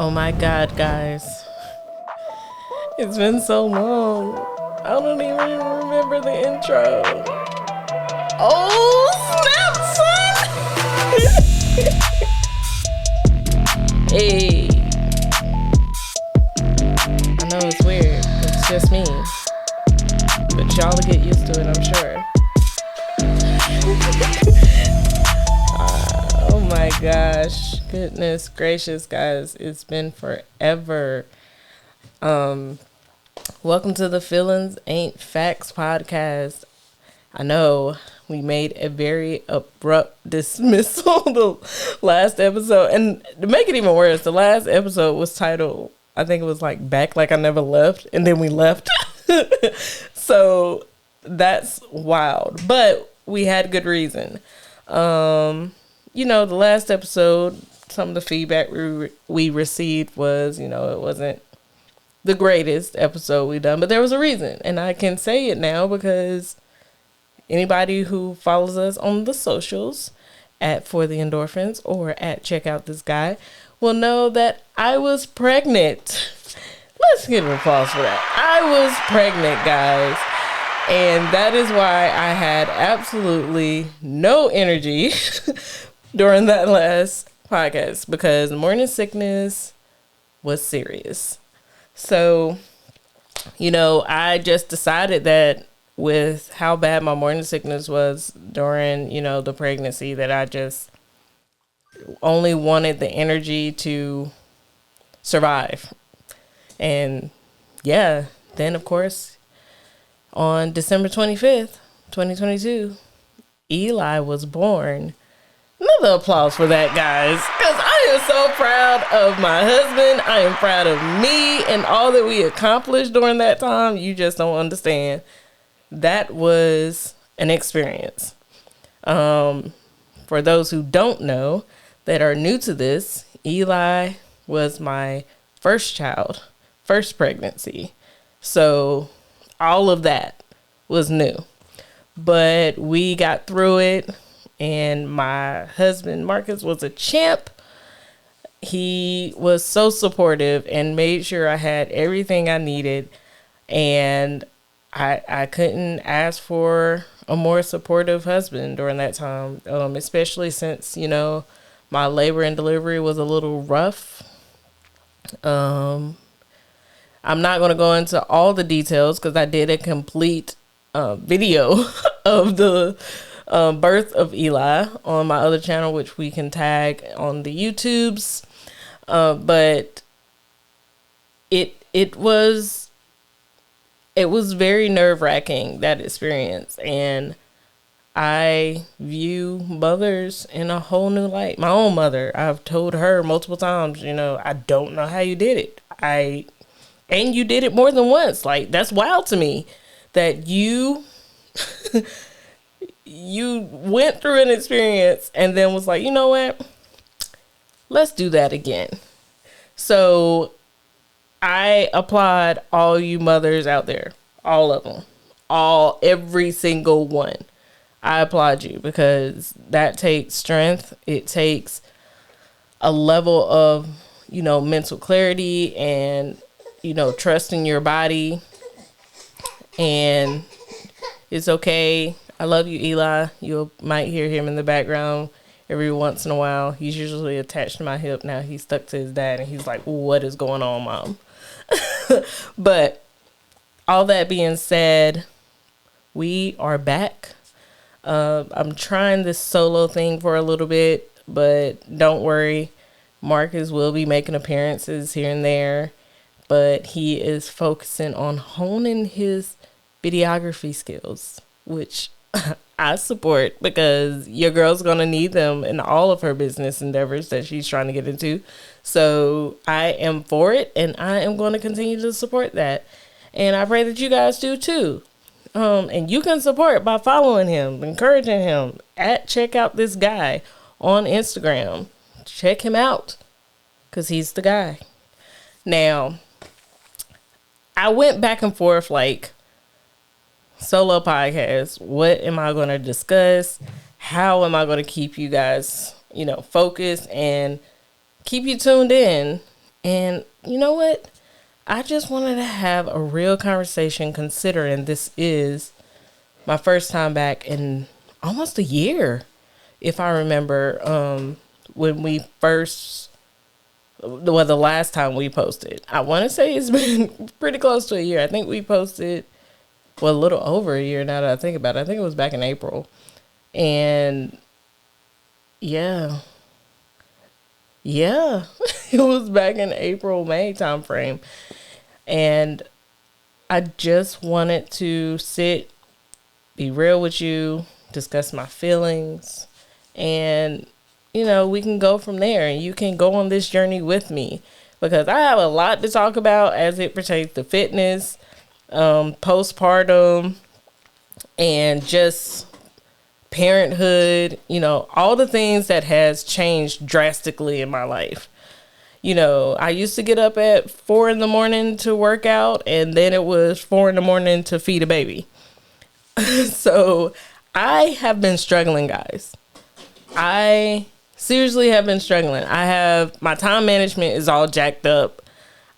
Oh my God, guys. It's been so long. I don't even remember the intro. Oh, snap, son! Hey. I know it's weird. It's just me. But y'all will get used to it, I'm sure. Oh my gosh. Goodness gracious, guys. It's been forever. Welcome to the Feelings Ain't Facts podcast. I know we made a very abrupt dismissal the last episode. And to make it even worse, the last episode was titled, I think it was like Back Like I Never Left. And then we left. So that's wild. But we had good reason. The last episode, some of the feedback we received was, it wasn't the greatest episode we've done, but there was a reason. And I can say it now because anybody who follows us on the socials at For the Endorphins or at Check Out This Guy will know that I was pregnant. Let's give an applause for that. I was pregnant, guys. And that is why I had absolutely no energy during that last podcast because morning sickness was serious. So, I just decided that with how bad my morning sickness was during, the pregnancy, that I just only wanted the energy to survive. And yeah, then of course, on December 25th, 2022, Eli was born. Another applause for that, guys, because I am so proud of my husband. I am proud of me and all that we accomplished during that time. You just don't understand. That was an experience. For those who don't know, that are new to this, Eli was my first child, first pregnancy. So all of that was new. But we got through it. And my husband, Marcus, was a champ. He was so supportive and made sure I had everything I needed. And I couldn't ask for a more supportive husband during that time, especially since, my labor and delivery was a little rough. I'm not going to go into all the details because I did a complete video of the birth of Eli on my other channel, which we can tag on the YouTubes. But it was very nerve-wracking, that experience. And I view mothers in a whole new light. My own mother, I've told her multiple times, I don't know how you did it. And you did it more than once. Like, that's wild to me that you you went through an experience and then was like, you know what? Let's do that again. So I applaud all you mothers out there, all of them, every single one. I applaud you because that takes strength. It takes a level of, mental clarity and, trusting your body. And it's okay. I love you, Eli. You might hear him in the background every once in a while. He's usually attached to my hip. Now he's stuck to his dad, and he's like, what is going on, Mom? But all that being said, we are back. I'm trying this solo thing for a little bit, but don't worry. Marcus will be making appearances here and there, but he is focusing on honing his videography skills, which I support because your girl's going to need them in all of her business endeavors that she's trying to get into. So I am for it, and I am going to continue to support that. And I pray that you guys do too. And you can support by following him, encouraging him at Check Out This Guy on Instagram. Check him out because he's the guy. Now, I went back and forth like, solo podcast. What am I going to discuss? How am I going to keep you guys, focused and keep you tuned in And you know what? I just wanted to have a real conversation considering this is my first time back in almost a year. If I remember, when we first, well, the last time we posted, I want to say it's been pretty close to a year. I think we posted, well, a little over a year now that I think about it. I think it was back in April. And yeah, yeah, it was back in April, May time frame. And I just wanted to sit, be real with you, discuss my feelings, and we can go from there and you can go on this journey with me because I have a lot to talk about as it pertains to fitness, postpartum, and just parenthood, all the things that has changed drastically in my life. I used to get up at 4 in the morning to work out, and then it was 4 in the morning to feed a baby. So I have been struggling, guys. I seriously have been struggling. My time management is all jacked up.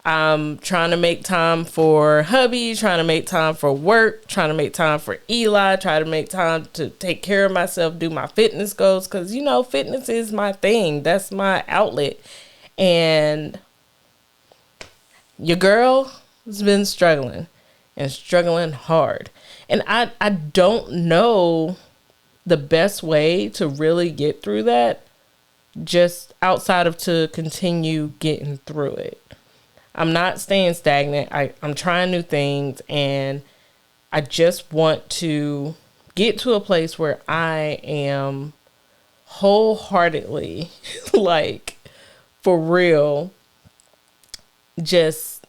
I'm trying to make time for hubby, trying to make time for work, trying to make time for Eli, trying to make time to take care of myself, do my fitness goals. Because, fitness is my thing. That's my outlet. And your girl has been struggling and struggling hard. And I don't know the best way to really get through that, just outside of to continue getting through it. I'm not staying stagnant. I'm trying new things, and I just want to get to a place where I am wholeheartedly, like, for real, just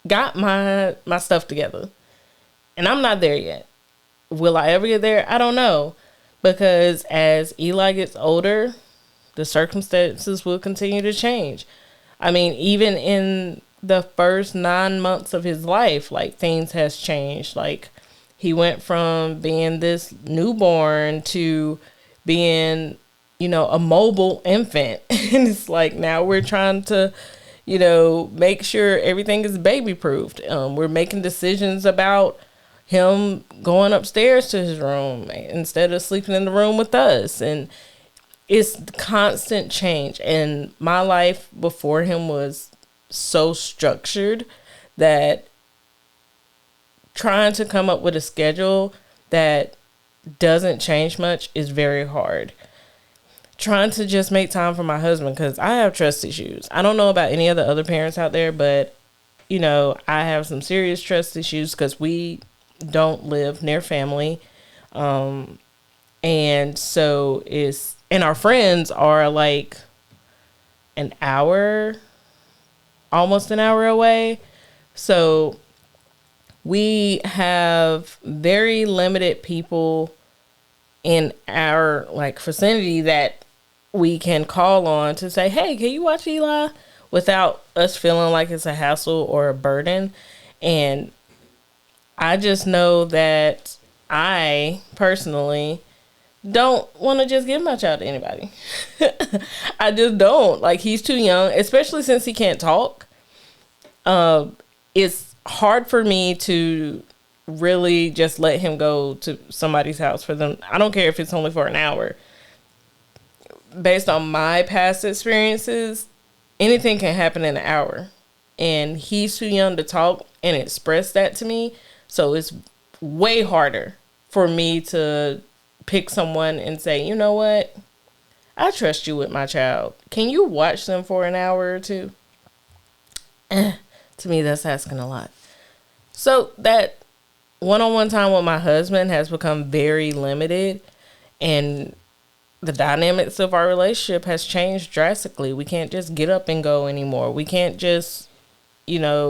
got my stuff together. And I'm not there yet. Will I ever get there? I don't know. Because as Eli gets older, the circumstances will continue to change. I mean, even in the first 9 months of his life, like, things has changed. Like, he went from being this newborn to being, a mobile infant. And it's like, now we're trying to, make sure everything is baby proofed. We're making decisions about him going upstairs to his room instead of sleeping in the room with us. And it's constant change. And my life before him was so structured that trying to come up with a schedule that doesn't change much is very hard. Trying to just make time for my husband, because I have trust issues. I don't know about any of the other parents out there, but, I have some serious trust issues because we don't live near family. And so and our friends are like almost an hour away. So we have very limited people in our vicinity that we can call on to say, hey, can you watch Eli? Without us feeling like it's a hassle or a burden. And I just know that I personally don't want to just give my child to anybody. I just don't. Like, he's too young, especially since he can't talk. It's hard for me to really just let him go to somebody's house for them. I don't care if it's only for an hour. Based on my past experiences, anything can happen in an hour. And he's too young to talk and express that to me. So it's way harder for me to pick someone and say, you know what? I trust you with my child. Can you watch them for an hour or two? To me, that's asking a lot. So that one-on-one time with my husband has become very limited, and the dynamics of our relationship has changed drastically. We can't just get up and go anymore. We can't just,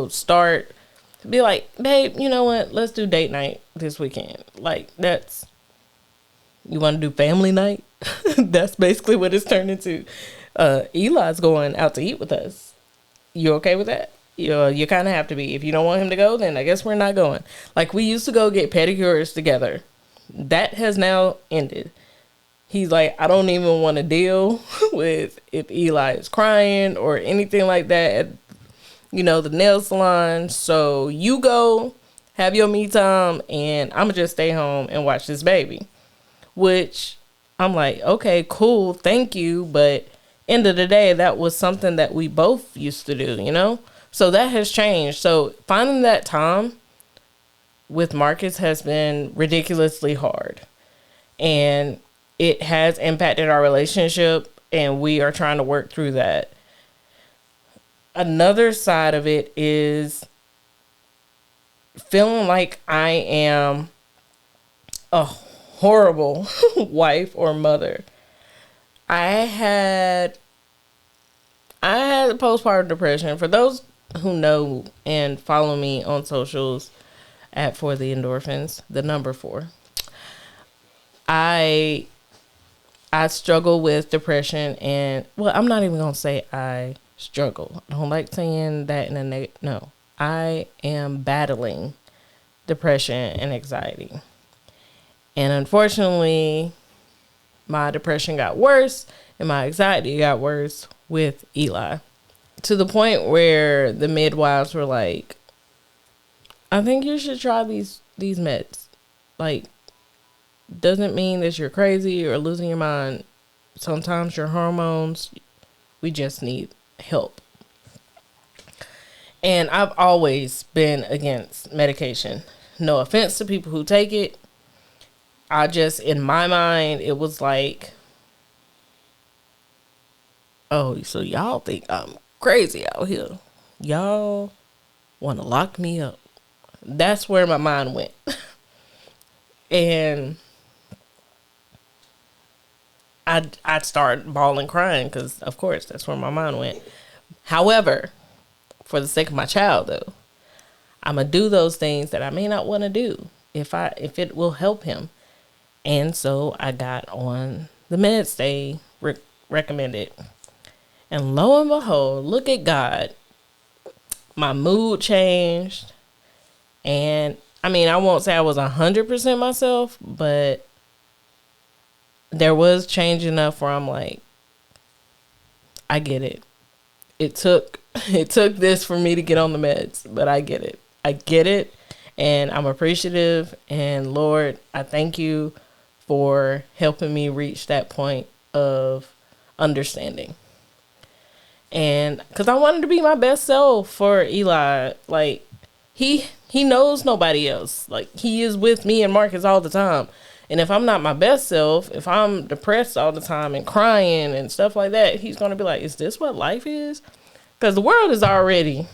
start to be like, babe, you know what? Let's do date night this weekend. Like, you want to do family night? That's basically what it's turned into. Eli's going out to eat with us. You okay with that? You kind of have to be. If you don't want him to go, then I guess we're not going. Like, we used to go get pedicures together. That has now ended. He's like, I don't even want to deal with if Eli is crying or anything like that at, the nail salon. So you go have your me time and I'm going to just stay home and watch this baby. Which I'm like, okay, cool. Thank you. But end of the day, that was something that we both used to do, So that has changed. So finding that time with Marcus has been ridiculously hard. And it has impacted our relationship, and we are trying to work through that. Another side of it is feeling like I am a horrible wife or mother. I had postpartum depression. For those who know and follow me on socials at For the Endorphins, the number 4. I struggle with depression, and I'm not even gonna say I struggle. I don't like saying that in a negative. No, I am battling depression and anxiety, and unfortunately, my depression got worse and my anxiety got worse with Eli, to the point where the midwives were like, "I think you should try these meds. Like, doesn't mean that you're crazy or losing your mind. Sometimes your hormones, we just need help." And I've always been against medication. No offense to people who take it. In my mind, it was like, oh, so y'all think I'm crazy out here. Y'all want to lock me up. That's where my mind went. And I'd start bawling, crying, because, of course, that's where my mind went. However, for the sake of my child, though, I'm going to do those things that I may not want to do if it will help him. And so I got on the meds they recommended. And lo and behold, look at God. My mood changed. And, I won't say I was 100% myself, but there was change enough where I'm like, I get it. It took this for me to get on the meds, but I get it. I get it, and I'm appreciative. And Lord, I thank you for helping me reach that point of understanding. And because I wanted to be my best self for Eli, like he knows nobody else. Like, he is with me and Marcus all the time. And if I'm not my best self, if I'm depressed all the time and crying and stuff like that, he's going to be like, is this what life is? Because the world is already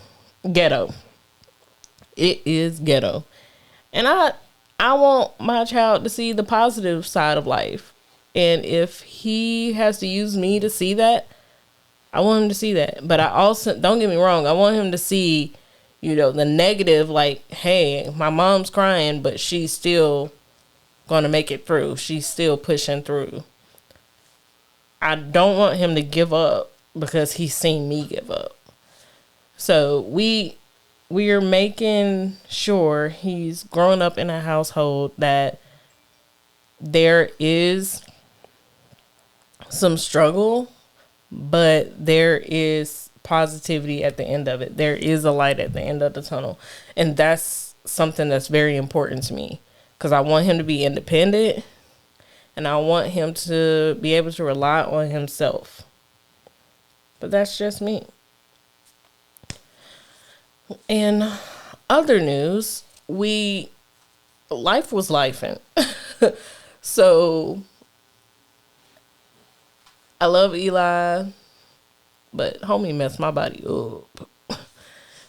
ghetto. It is ghetto. And I want my child to see the positive side of life. And if he has to use me to see that, I want him to see that. But I also, don't get me wrong, I want him to see, the negative, like, hey, my mom's crying, but she's still going to make it through. She's still pushing through. I don't want him to give up because he's seen me give up. So we are making sure he's growing up in a household that there is some struggle, but there is positivity at the end of it. There is a light at the end of the tunnel. And that's something that's very important to me, because I want him to be independent and I want him to be able to rely on himself. But that's just me. In other news, life was lifing. So I love Eli, but homie messed my body up.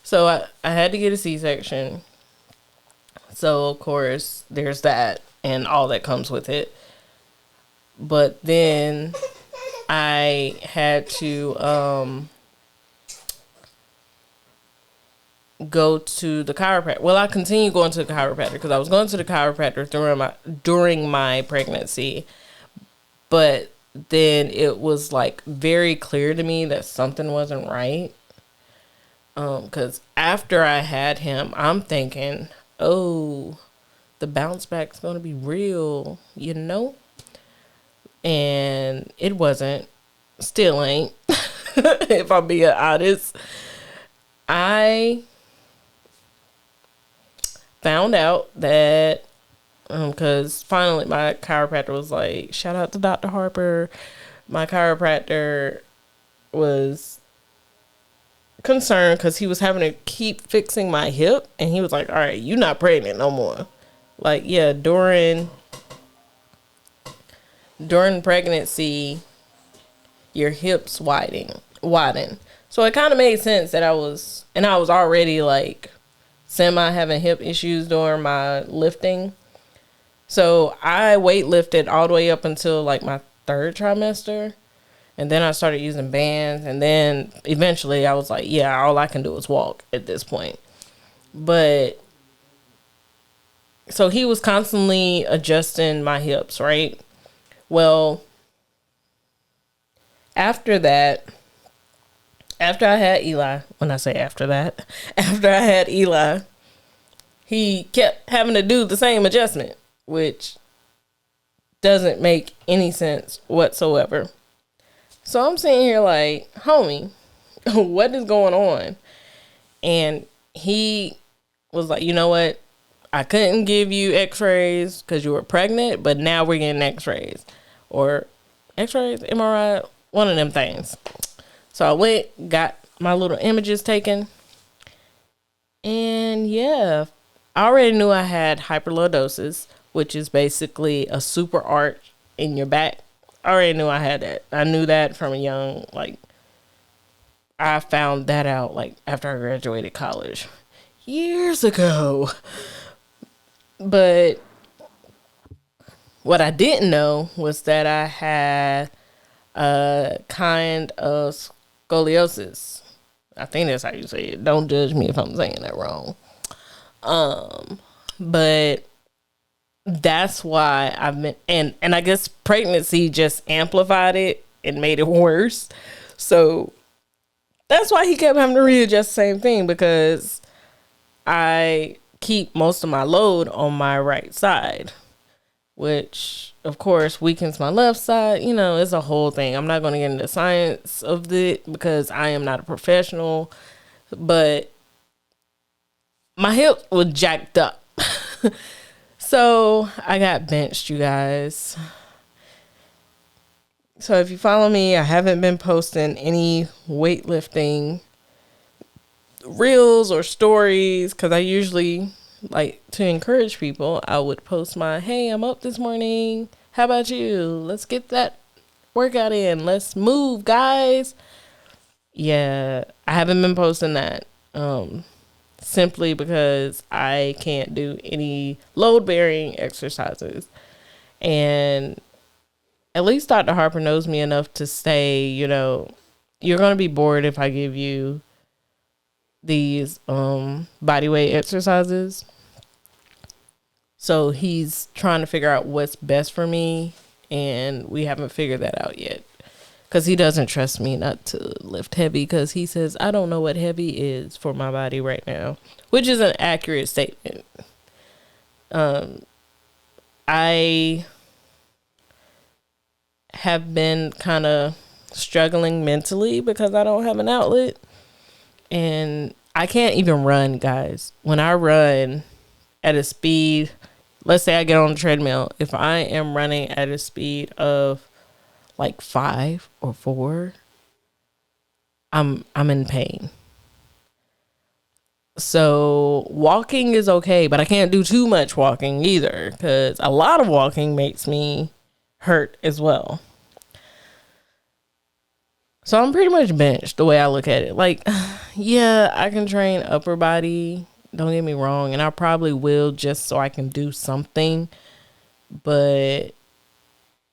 So I had to get a C-section. So, of course, there's that and all that comes with it. But then I had to go to the chiropractor. Well, I continued going to the chiropractor because I was going to the chiropractor during my pregnancy. But then it was like very clear to me that something wasn't right. Because after I had him, I'm thinking, oh, the bounce back's going to be real, and it wasn't, still ain't, if I'm being honest. I found out that, because finally my chiropractor was like, shout out to Dr. Harper. My chiropractor was concerned because he was having to keep fixing my hip, and he was like, all right, you're not pregnant no more. Like, yeah, during pregnancy, your hips widen. So it kind of made sense that I was already like semi having hip issues during my lifting. So I weight lifted all the way up until like my third trimester. And then I started using bands. And then eventually I was like, yeah, all I can do is walk at this point. But so he was constantly adjusting my hips, right? Well, after that, after I had Eli, when I say after that, after I had Eli, he kept having to do the same adjustment, which doesn't make any sense whatsoever. So I'm sitting here like, homie, what is going on? And he was like, you know what? I couldn't give you x-rays because you were pregnant, but now we're getting x-rays. Or x-rays, MRI, one of them things. So I went, got my little images taken. And yeah, I already knew I had hyperlordosis, which is basically a super arch in your back. I already knew I had that. I knew that from a young, like, I found that out, like, after I graduated college years ago. But what I didn't know was that I had a kind of scoliosis. I think that's how you say it. Don't judge me if I'm saying that wrong. But that's why I've been, and I guess pregnancy just amplified it and made it worse. So that's why he kept having to readjust the same thing, because I keep most of my load on my right side, which of course weakens my left side. You know, it's a whole thing. I'm not going to get into the science of it because I am not a professional, but my hip was jacked up. So I got benched, you guys. So if you follow me, I haven't been posting any weightlifting reels or stories, because I usually like to encourage people. I would post my, hey, I'm up this morning. How about you? Let's get that workout in. Let's move, guys. Yeah, I haven't been posting that. Simply because I can't do any load-bearing exercises. And at least Dr. Harper knows me enough to say, you know, you're going to be bored if I give you these body weight exercises. So he's trying to figure out what's best for me, and we haven't figured that out yet. Because he doesn't trust me not to lift heavy, because he says, I don't know what heavy is for my body right now, which is an accurate statement. I have been kind of struggling mentally because I don't have an outlet, and I can't even run, guys. When I run at a speed, let's say I get on the treadmill, if I am running at a speed of like 5 or 4, I'm in pain. So walking is okay, but I can't do too much walking either, because a lot of walking makes me hurt as well. So I'm pretty much benched the way I look at it. Like, yeah, I can train upper body, don't get me wrong, and I probably will just so I can do something. But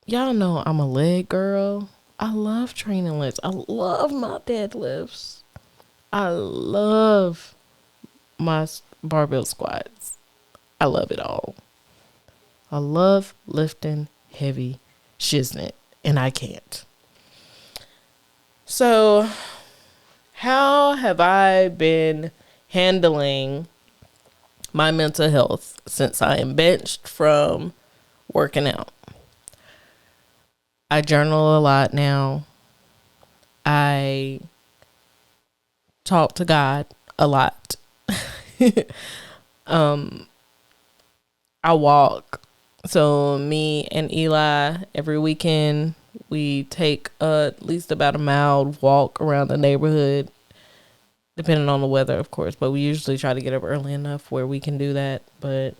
y'all know I'm a leg girl. I love training legs. I love my deadlifts. I love my barbell squats. I love it all. I love lifting heavy shiznit, and I can't. So, how have I been handling my mental health since I am benched from working out? I journal a lot now. I talk to God a lot. I walk. So me and Eli, every weekend, we take at least about a mile walk around the neighborhood, depending on the weather, of course. But we usually try to get up early enough where we can do that. But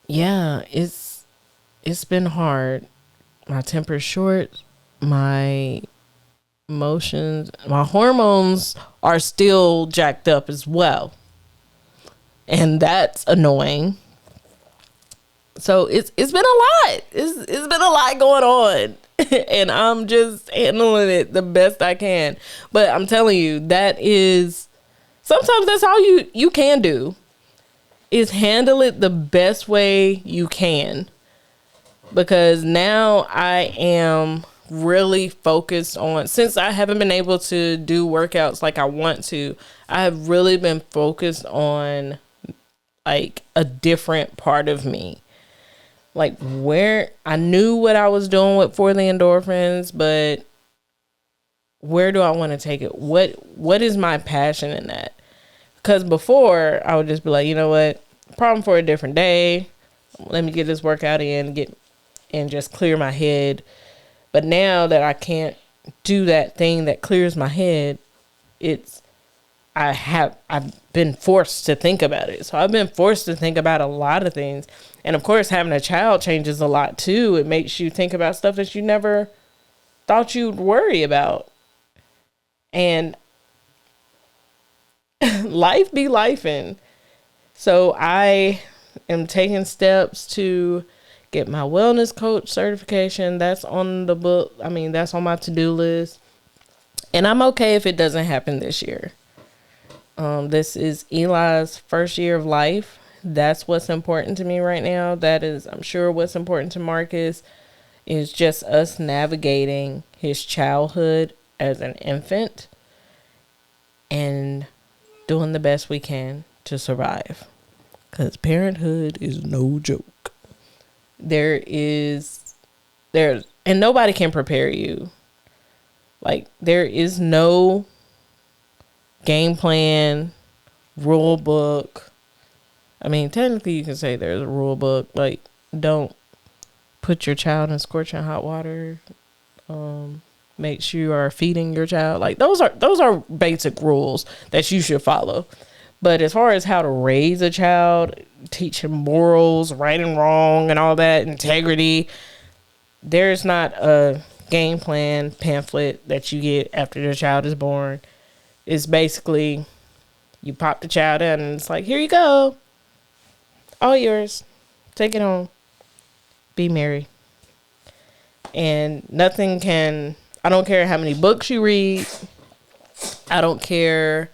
yeah, it's been hard. My temper's short. My emotions, my hormones are still jacked up as well. And that's annoying. So it's been a lot. It's been a lot going on. And I'm just handling it the best I can. But I'm telling you, that is sometimes that's all you can do, is handle it the best way you can. Because now I am really focused on, since I haven't been able to do workouts like I want to, I have really been focused on like a different part of me. Like, where I knew what I was doing for the endorphins, but where do I want to take it? What is my passion in that? Because before I would just be like, you know what, problem for a different day. Let me get this workout in, and just clear my head. But now that I can't do that thing that clears my head, I've been forced to think about it. So I've been forced to think about a lot of things. And of course, having a child changes a lot too. It makes you think about stuff that you never thought you'd worry about. And life be lifing. So I am taking steps to get my wellness coach certification. That's on the book. I mean, that's on my to-do list. And I'm okay if it doesn't happen this year. This is Eli's first year of life. That's what's important to me right now. That is, I'm sure, what's important to Marcus, is just us navigating his childhood as an infant and doing the best we can to survive. Because parenthood is no joke. And nobody can prepare you. Like, there is no game plan, rule book. I mean, technically you can say there's a rule book. Like, don't put your child in scorching hot water. Make sure you are feeding your child. Like, those are basic rules that you should follow. But as far as how to raise a child, teach him morals, right and wrong, and all that, integrity, there's not a game plan pamphlet that you get after the child is born. It's basically, you pop the child in and it's like, here you go. All yours. Take it home. Be merry. And I don't care how many books you read. I don't care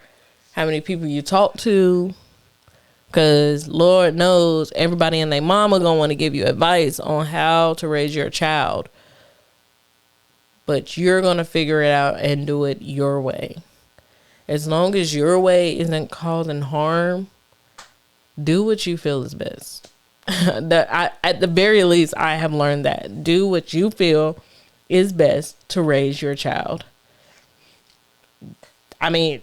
how many people you talk to. Because Lord knows everybody and their mama gonna want to give you advice on how to raise your child. But you're going to figure it out and do it your way. As long as your way isn't causing harm, do what you feel is best. At the very least, I have learned that. Do what you feel is best to raise your child. I mean,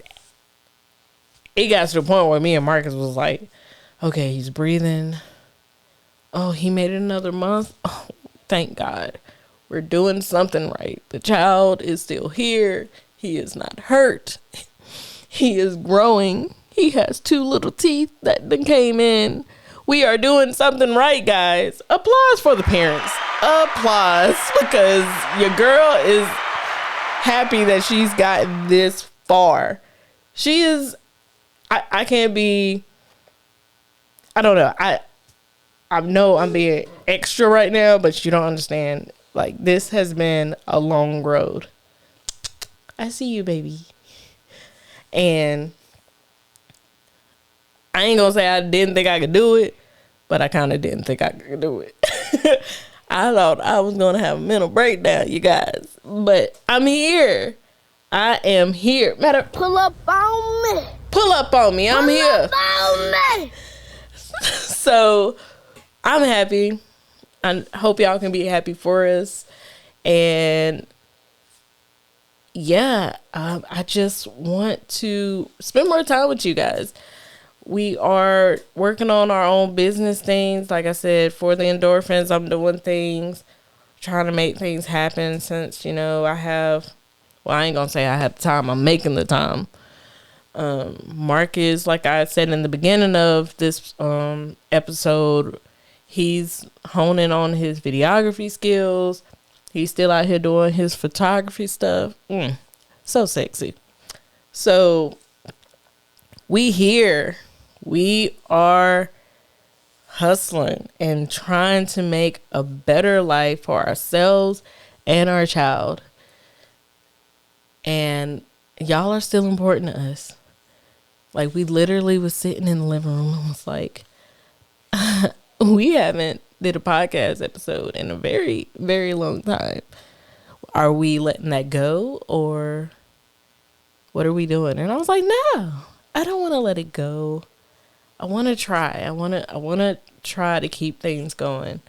it got to the point where me and Marcus was like, okay, he's breathing. Oh, he made it another month. Oh, thank God. We're doing something right. The child is still here. He is not hurt. He is growing. He has 2 little teeth that then came in. We are doing something right, guys. Applause for the parents. Applause, because your girl is happy that she's gotten this far. She is, I can't be, I don't know. I know I'm being extra right now, but you don't understand. Like, this has been a long road. I see you, baby. And I ain't gonna say I didn't think I could do it, but I kind of didn't think I could do it. I thought I was gonna have a mental breakdown, you guys. But I'm here. I am here. Pull up on me. Pull up on me. I'm here. Pull up on me. So I'm happy. I hope y'all can be happy for us. And yeah, I just want to spend more time with you guys. We are working on our own business things. Like I said, for the endorphins, I'm doing things, trying to make things happen since, I ain't going to say I have time. I'm making the time. Marcus, like I said in the beginning of this episode, he's honing on his videography skills. He's still out here doing his photography stuff. So sexy. So we are hustling and trying to make a better life for ourselves and our child. And y'all are still important to us. Like, we literally was sitting in the living room and was like, we haven't did a podcast episode in a very, very long time. Are we letting that go, or what are we doing? And I was like, no, I don't want to let it go. I want to try. I want to try to keep things going,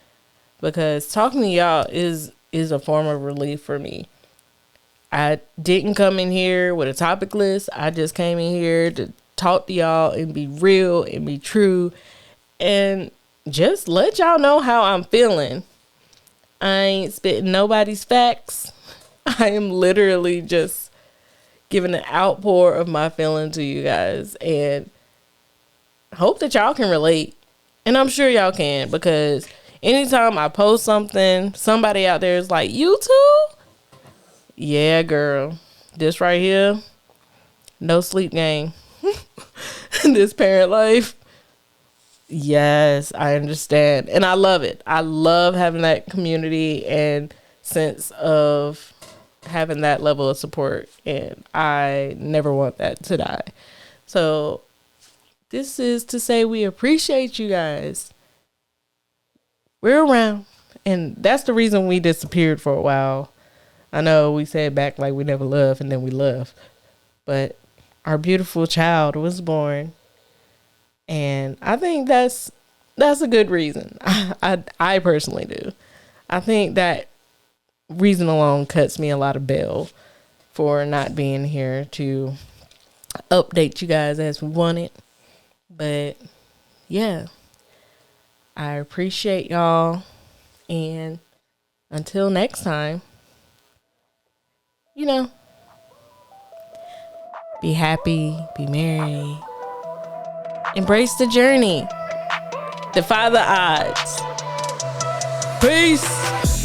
because talking to y'all is a form of relief for me. I didn't come in here with a topic list. I just came in here to talk to y'all and be real and be true and just let y'all know how I'm feeling. I ain't spitting nobody's facts. I am literally just giving an outpour of my feeling to you guys, and hope that y'all can relate. And I'm sure y'all can, because anytime I post something, somebody out there is like, you too? Yeah, girl. This right here, no sleep game. This parent life. Yes, I understand. And I love it. I love having that community and sense of having that level of support. And I never want that to die. So this is to say we appreciate you guys. We're around. And that's the reason we disappeared for a while. I know we said back like we never loved, and then we love. But our beautiful child was born. And I think that's a good reason. I personally do. I think that reason alone cuts me a lot of bail for not being here to update you guys as we want it. But yeah, I appreciate y'all. And until next time, be happy, be merry, embrace the journey, defy the odds. Peace.